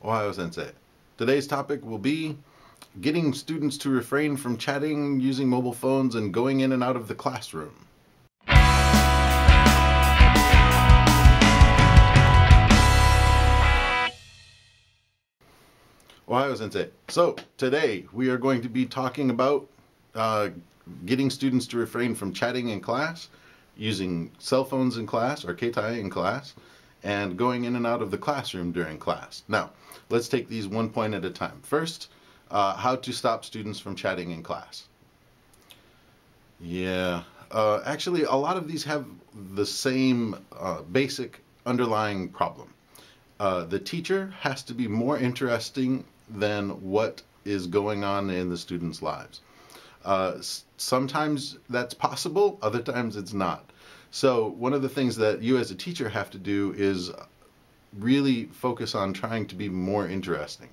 Ohio Sensei. Today's topic will be getting students to refrain from chatting using mobile phones and going in and out of the classroom. Ohio Sensei. So today we are going to be talking about getting students to refrain from chatting in class, using cell phones in class or keitai in class, and going in and out of the classroom during class. Now, let's take these one point at a time. First, how to stop students from chatting in class. Yeah, actually, a lot of these have the same basic underlying problem. The teacher has to be more interesting than what is going on in the students' lives. Sometimes that's possible, other times it's not. So one of the things that you as a teacher have to do is really focus on trying to be more interesting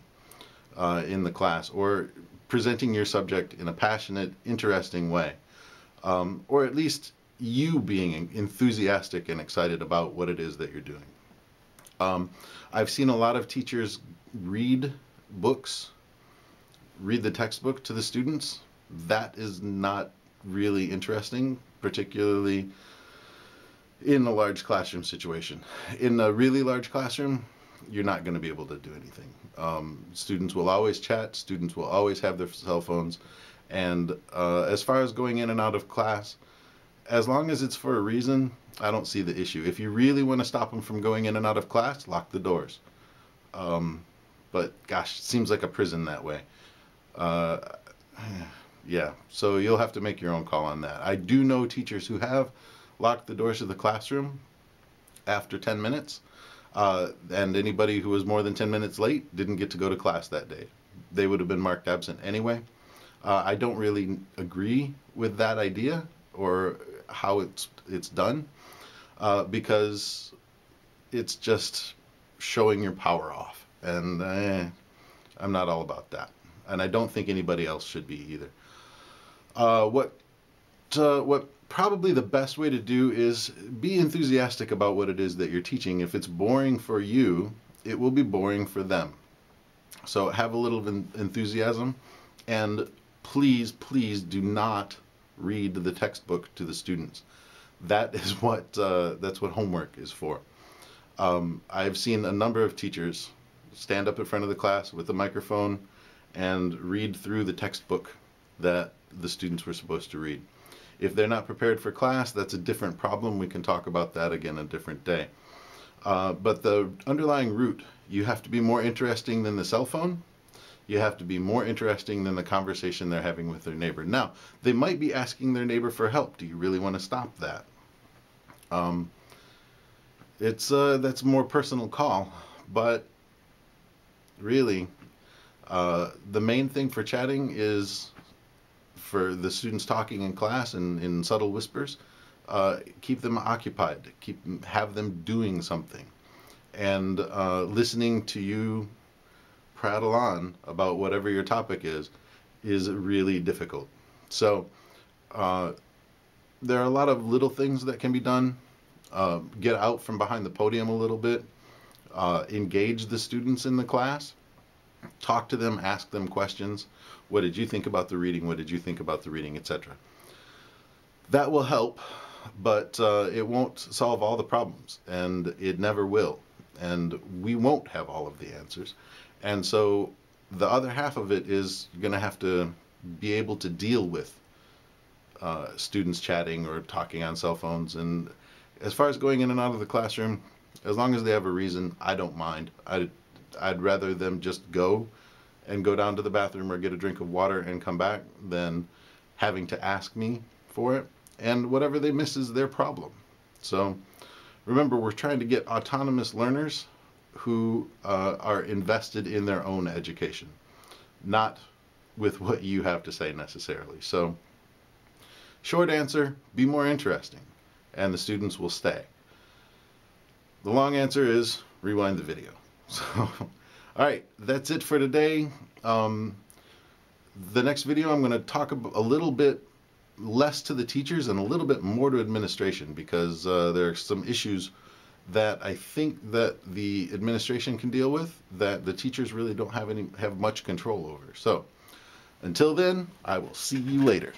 in the class, or presenting your subject in a passionate, interesting way. Or at least you being enthusiastic and excited about what it is that you're doing. I've seen a lot of teachers read books, read the textbook to the students. That is not really interesting, particularly in a large classroom situation. In a really large classroom, you're not going to be able to do anything. Students will always chat, students will always have their cell phones, and as far as going in and out of class, as long as it's for a reason, I don't see the issue. If you really want to stop them from going in and out of class, lock the doors. But gosh, it seems like a prison that way. Yeah, so you'll have to make your own call on that. I do know teachers who have locked the doors of the classroom after 10 minutes, and anybody who was more than 10 minutes late didn't get to go to class that day. They would have been marked absent anyway. I don't really agree with that idea or how it's done, because it's just showing your power off, and I'm not all about that, and I don't think anybody else should be either. What probably the best way to do is be enthusiastic about what it is that you're teaching. If it's boring for you, it will be boring for them. So have a little enthusiasm, and please, please do not read the textbook to the students. That is that's what homework is for. I've seen a number of teachers stand up in front of the class with a microphone and read through the textbook that the students were supposed to read. If they're not prepared for class, that's a different problem. We can talk about that again a different day. But the underlying root, you have to be more interesting than the cell phone. You have to be more interesting than the conversation they're having with their neighbor. Now, they might be asking their neighbor for help. Do you really want to stop that? That's a more personal call, but really, the main thing for chatting is for the students talking in class and in subtle whispers. Keep them occupied, have them doing something, and listening to you prattle on about whatever your topic is really difficult. So there are a lot of little things that can be done. Get out from behind the podium a little bit, engage the students in the class, talk to them, ask them questions. What did you think about the reading? What did you think about the reading, etc. That will help, but it won't solve all the problems, and it never will. And we won't have all of the answers. And so the other half of it is you're going to have to be able to deal with students chatting or talking on cell phones. And as far as going in and out of the classroom, as long as they have a reason, I don't mind. I'd rather them just go down to the bathroom or get a drink of water and come back than having to ask me for it. And whatever they miss is their problem. So remember, we're trying to get autonomous learners who are invested in their own education, not with what you have to say necessarily. So short answer, be more interesting, and the students will stay. The long answer is rewind the video. So, all right, that's it for today. The next video, I'm going to talk a little bit less to the teachers and a little bit more to administration, because there are some issues that I think that the administration can deal with, that the teachers really don't have much control over. So until then, I will see you later.